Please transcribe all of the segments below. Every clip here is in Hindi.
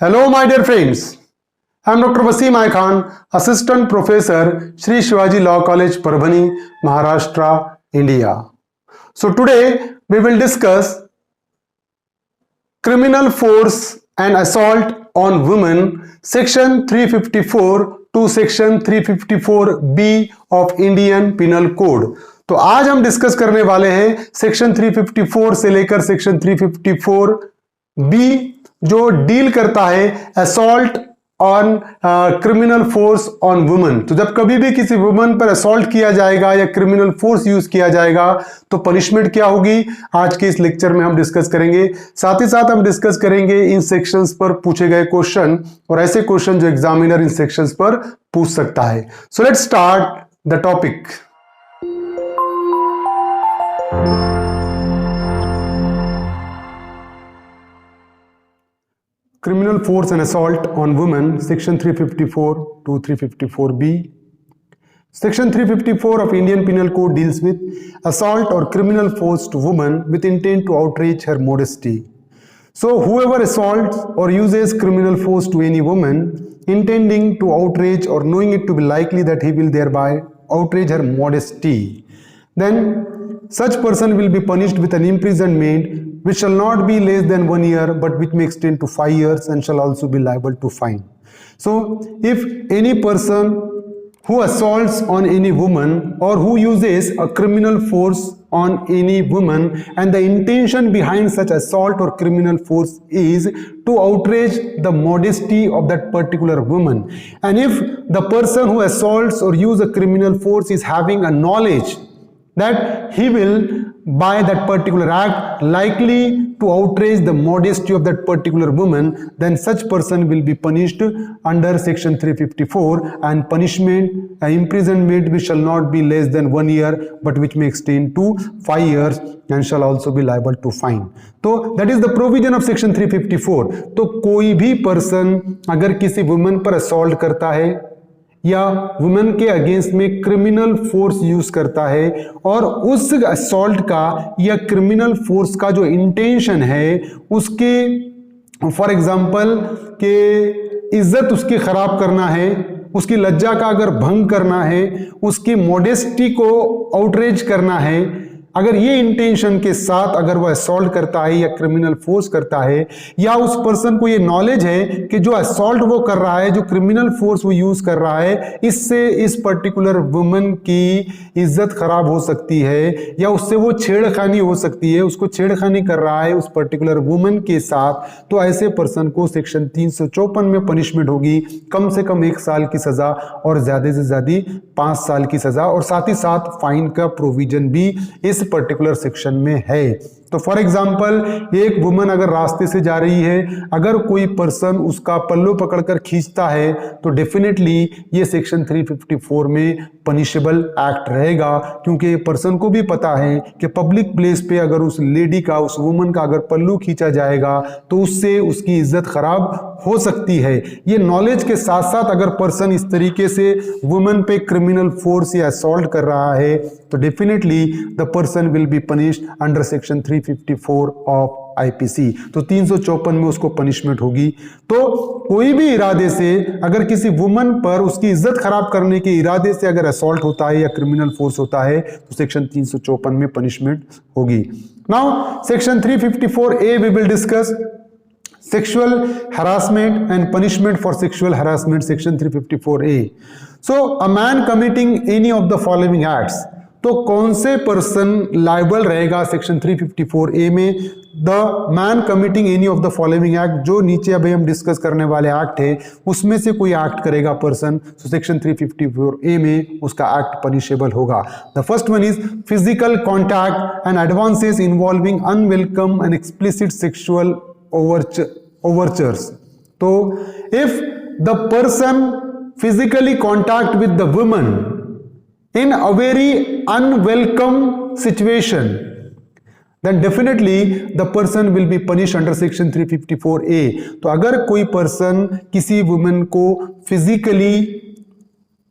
Hello, my dear friends. I am Dr. Wasim I Khan, Assistant Professor, Shri Shivaji Law College, Parbhani, Maharashtra, India. So today we will discuss criminal force and assault on women, Section 354 to Section 354B of Indian Penal Code. तो आज हम डिस्कस करने वाले हैं सेक्शन 354 से लेकर सेक्शन 354B जो डील करता है assault on criminal force on women. तो जब कभी भी किसी वुमेन पर असॉल्ट किया जाएगा या क्रिमिनल फोर्स यूज किया जाएगा तो पनिशमेंट क्या होगी, आज के इस लेक्चर में हम डिस्कस करेंगे। साथ ही साथ हम डिस्कस करेंगे इन सेक्शंस पर पूछे गए क्वेश्चन और ऐसे क्वेश्चन जो एग्जामिनर इन सेक्शंस पर पूछ सकता है। So let's start the topic. Criminal force and assault on women, section 354 to 354B. Section 354 of Indian Penal Code deals with assault or criminal force to women with intent to outrage her modesty. So whoever assaults or uses criminal force to any woman intending to outrage or knowing it to be likely that he will thereby outrage her modesty, then such person will be punished with an imprisonment which shall not be less than 1 year but which may extend to 5 years and shall also be liable to fine. So if any person who assaults on any woman or who uses a criminal force on any woman and the intention behind such assault or criminal force is to outrage the modesty of that particular woman, and if the person who assaults or uses a criminal force is having a knowledge that he will by that particular act likely to outrage the modesty of that particular woman, then such person will be punished under section 354 and punishment imprisonment which shall not be less than 1 year but which may extend to 5 years and shall also be liable to fine. तो that is the provision of section 354. तो कोई भी person अगर किसी woman पर assault करता है या वुमेन के अगेंस्ट में क्रिमिनल फोर्स यूज करता है और उस असॉल्ट का या क्रिमिनल फोर्स का जो इंटेंशन है उसके फॉर एग्जांपल के इज्जत उसकी खराब करना है, उसकी लज्जा का अगर भंग करना है, उसकी मॉडेस्टी को आउटरेज करना है, अगर ये इंटेंशन के साथ अगर वो असॉल्ट करता है या क्रिमिनल फोर्स करता है या उस पर्सन को ये नॉलेज है कि जो असॉल्ट वो कर रहा है, जो क्रिमिनल फोर्स वो यूज कर रहा है, इससे इस पर्टिकुलर वुमन की इज्जत खराब हो सकती है या उससे वो छेड़खानी हो सकती है, उसको छेड़खानी कर रहा है उस पर्टिकुलर वुमन के साथ, तो ऐसे पर्सन को सेक्शन 354 में पनिशमेंट होगी कम से कम 1 साल की सजा और ज्यादा से ज्यादा 5 साल की सजा और साथ ही साथ फाइन का प्रोविजन भी इस पर्टिकुलर सेक्शन में है। तो फॉर एग्जांपल एक वुमन अगर रास्ते से जा रही है, अगर कोई पर्सन उसका पल्लू पकड़कर खींचता है तो डेफिनेटली ये सेक्शन 354 में पनिशेबल एक्ट रहेगा, क्योंकि पर्सन को भी पता है कि पब्लिक प्लेस पे अगर उस लेडी का, उस वुमन का अगर पल्लू खींचा जाएगा तो उससे उसकी इज्जत खराब हो सकती है। ये नॉलेज के साथ साथ अगर पर्सन इस तरीके से वुमन पे क्रिमिनल फोर्स या असॉल्ट कर रहा है तो definitely the person will be punished under section 354 of IPC. तो 354 में उसको पनिशमेंट होगी। तो कोई भी इरादे से अगर किसी वुमन पर उसकी इज्जत खराब करने के इरादे से अगर असॉल्ट होता है या क्रिमिनल फोर्स होता है तो सेक्शन 354 में पनिशमेंट होगी। Now section 354A we will discuss sexual harassment and punishment for sexual harassment, section 354A. So a man committing any of the following acts, तो कौन से पर्सन लाइबल रहेगा सेक्शन 354A में? The man committing any of the following act, जो नीचे अभी हम डिस्कस करने वाले एक्ट है उसमें से कोई एक्ट करेगा पर्सन, तो सेक्शन 354A में उसका एक्ट पनिशेबल होगा। The first one is physical contact and advances involving unwelcome and explicit sexual overtures. So if the person physically contact with the woman in a very unwelcome situation, then definitely the person will be punished under section 354A. तो अगर कोई पर्सन किसी वुमेन को फिजिकली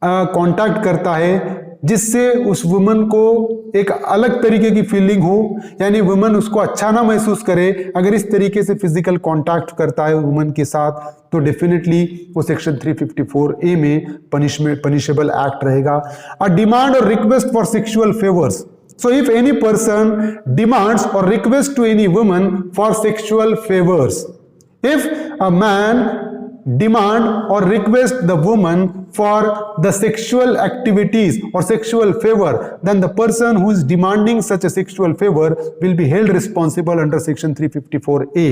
कांटेक्ट करता है जिससे उस वुमन को एक अलग तरीके की फीलिंग हो, यानी वुमन उसको अच्छा ना महसूस करे, अगर इस तरीके से फिजिकल कांटेक्ट करता है वुमन के साथ, तो डेफिनेटली वो सेक्शन 354A में पनिशेबल एक्ट रहेगा। अ डिमांड और request for sexual favours, so if any person demands or requests to any woman for sexual favors, if a man demand or request the woman for the sexual activities or sexual favor, then the person who is demanding such a sexual favor will be held responsible under section 354A।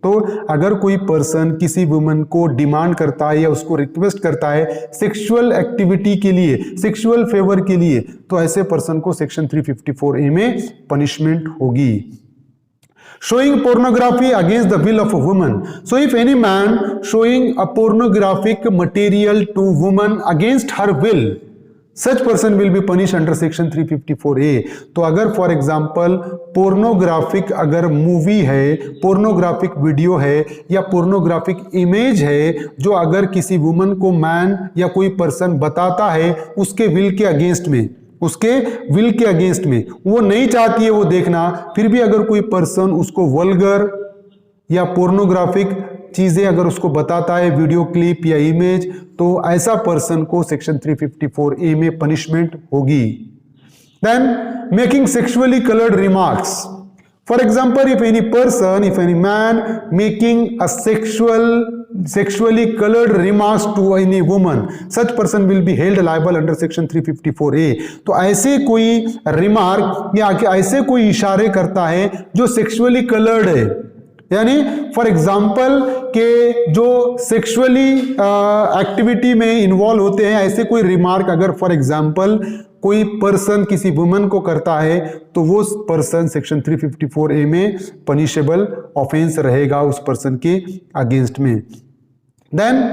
तो अगर कोई पर्सन किसी वुमन को डिमांड करता है या उसको रिक्वेस्ट करता है सेक्सुअल एक्टिविटी के लिए, सेक्सुअल फेवर के लिए, तो ऐसे पर्सन को सेक्शन 354A में पनिशमेंट होगी। Showing pornography against the will of a woman. So if any man showing a pornographic material to woman against her will, such person will be punished under section 354A। तो अगर फॉर एग्जाम्पल पोर्नोग्राफिक अगर मूवी है, पोर्नोग्राफिक वीडियो है या पोर्नोग्राफिक इमेज है, जो अगर किसी वुमन को मैन या कोई पर्सन बताता है उसके विल के अगेंस्ट में, उसके विल के अगेंस्ट में, वो नहीं चाहती है वो देखना, फिर भी अगर कोई पर्सन उसको वल्गर या पोर्नोग्राफिक चीजें अगर उसको बताता है, वीडियो क्लिप या इमेज, तो ऐसा पर्सन को सेक्शन 354A में पनिशमेंट होगी। Then making sexually coloured remarks, for example if any person, if any man making a sexually colored remarks to any woman, such person will be held liable under section 354A। तो ऐसे कोई रिमार्क या ऐसे कोई इशारे करता है जो सेक्सुअली कलर्ड है, यानी फॉर एग्जाम्पल के जो सेक्सुअली एक्टिविटी में इन्वॉल्व होते हैं, ऐसे कोई रिमार्क अगर फॉर एग्जाम्पल कोई पर्सन किसी वुमन को करता है, तो वो पर्सन सेक्शन 354A में पनिशेबल ऑफेंस रहेगा उस पर्सन के अगेंस्ट में। Then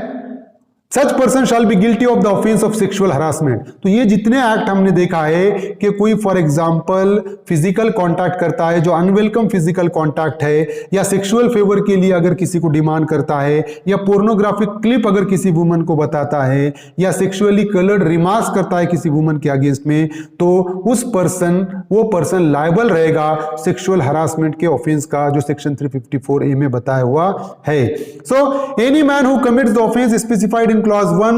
such person shall be guilty of the offence of sexual harassment. तो ये जितने एक्ट हमने देखा है कि कोई फॉर एग्जांपल फिजिकल कांटेक्ट करता है जो अनवेलकम फिजिकल कांटेक्ट है, या सेक्सुअल फेवर के लिए अगर किसी को डिमांड करता है, या पोर्नोग्राफिक क्लिप अगर किसी वुमन को बताता है, या सेक्सुअली कलर्ड रिमार्क्स करता है किसी वुमन के अगेंस्ट में, तो वो पर्सन लायबल रहेगा सेक्सुअल हरासमेंट के ऑफेंस का, जो सेक्शन 354A में बताया हुआ है। So any man who commits the offence specified in clause 1,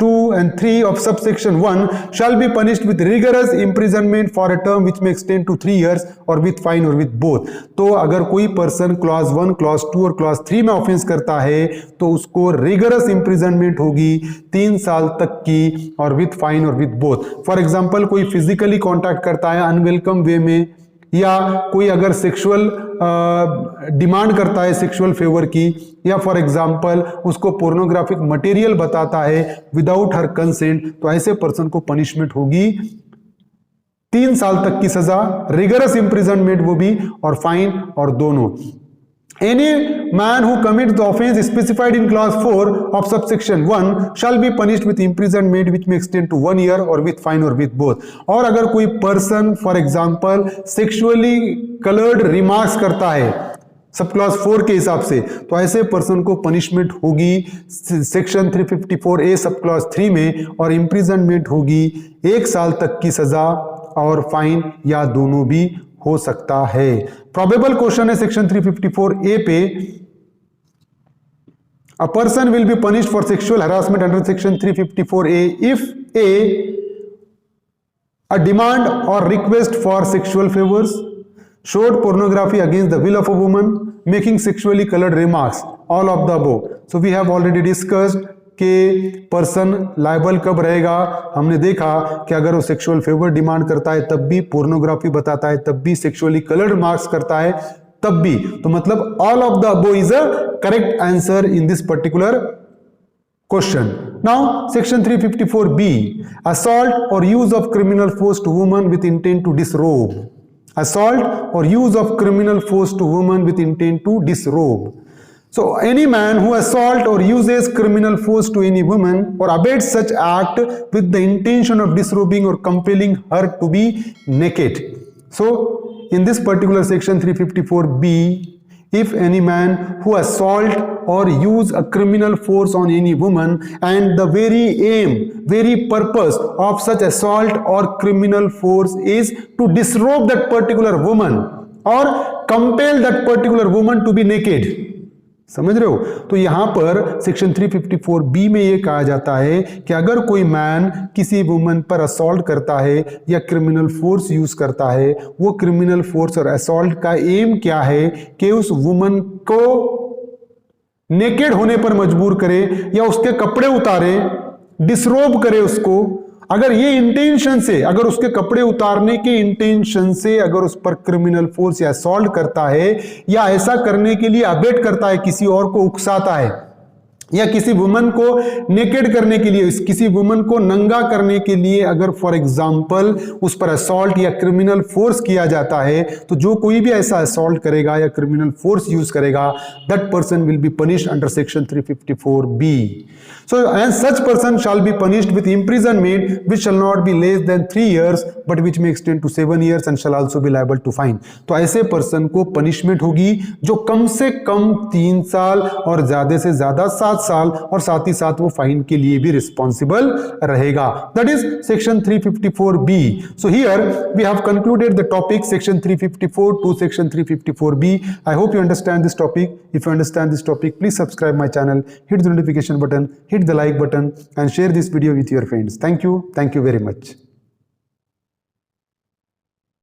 2 and 3 of subsection 1 shall be punished with rigorous imprisonment for a term which may extend to 3 years or with fine or with both। तो अगर कोई पर्सन क्लॉज 1, क्लॉज 2 और क्लॉज 3 में ऑफेंस करता है तो उसको रिगरस इंप्रिजनमेंट होगी 3 साल तक की, और विथ फाइन और विथ बोथ। फॉर एग्जाम्पल कोई फिजिकली कॉन्टैक्ट करता है अनवेलकम वे में, या कोई अगर सेक्सुअल डिमांड करता है सेक्सुअल फेवर की, या फॉर एग्जांपल उसको पोर्नोग्राफिक मटेरियल बताता है विदाउट हर कंसेंट, तो ऐसे पर्सन को पनिशमेंट होगी 3 साल तक की सजा, रिगरस इंप्रिजनमेंट वो भी, और फाइन, और दोनों। Any man who commits the offence specified in clause 4 of subsection 1 shall be punished with imprisonment which may extend to 1 year or with fine or with both। और अगर कोई person for example sexually coloured remarks करता है सब क्लॉज 4 के हिसाब से, तो ऐसे पर्सन को पनिशमेंट होगी सेक्शन 354A सब क्लॉज 3 में, और इंप्रिजनमेंट होगी 1 साल तक की सजा, और फाइन या दोनों भी हो सकता है। प्रोबेबल क्वेश्चन है सेक्शन 354A पे, a person will be punished for sexual harassment under section 354A if a demand or request for sexual favors, showed pornography against the will of a woman, making sexually colored remarks, all of the above। So we have already discussed कि पर्सन लायबल कब रहेगा। हमने देखा कि अगर वो सेक्सुअल फेवर डिमांड करता है तब भी, पोर्नोग्राफी बताता है तब भी, सेक्सुअली कलर्ड मार्क्स करता है तब भी, तो मतलब all of the above is a correct answer in this particular question. Now section 354B, assault or use of criminal force to woman with intent to disrobe, assault or use of criminal force to woman with intent to disrobe। So any man who assault or uses criminal force to any woman or abets such act with the intention of disrobing or compelling her to be naked। So in this particular section 354B, if any man who assault or use a criminal force on any woman, and the very aim, very purpose of such assault or criminal force is to disrobe that particular woman or compel that particular woman to be naked. समझ रहे हो? तो यहां पर सेक्शन 354 में यह कहा जाता है कि अगर कोई मैन किसी वुमन पर असॉल्ट करता है या क्रिमिनल फोर्स यूज करता है, वो क्रिमिनल फोर्स और असॉल्ट का एम क्या है कि उस वुमन को नेकेड होने पर मजबूर करे या उसके कपड़े उतारे, डिसरोब करे उसको। अगर ये इंटेंशन से, अगर उसके कपड़े उतारने के इंटेंशन से अगर उस पर क्रिमिनल फोर्स या असॉल्ट करता है या ऐसा करने के लिए अबेट करता है, किसी और को उकसाता है या किसी वुमन को नेकेड करने के लिए, किसी वुमन को नंगा करने के लिए अगर फॉर एग्जांपल उस पर असॉल्ट या क्रिमिनल फोर्स किया जाता है, तो जो कोई भी ऐसा असॉल्ट करेगा या क्रिमिनल फोर्स यूज करेगा, that person will be punished under section 354B. So and such person shall be punished with imprisonment which shall not be less than 3 years but which may extend to 7 years and shall also be liable to fine. तो ऐसे पर्सन को पनिशमेंट होगी जो कम से कम 3 साल और ज्यादा से ज्यादा 7 साल और साथ ही साथ वो फाइन के लिए भी रिस्पॉन्सिबल रहेगा. That is section 354B. So here we have concluded the topic section 354 to section 354B. I hope you understand this topic. If you understand this topic, please subscribe my channel, hit the notification button, hit the like button and share this video with your friends. Thank you very much.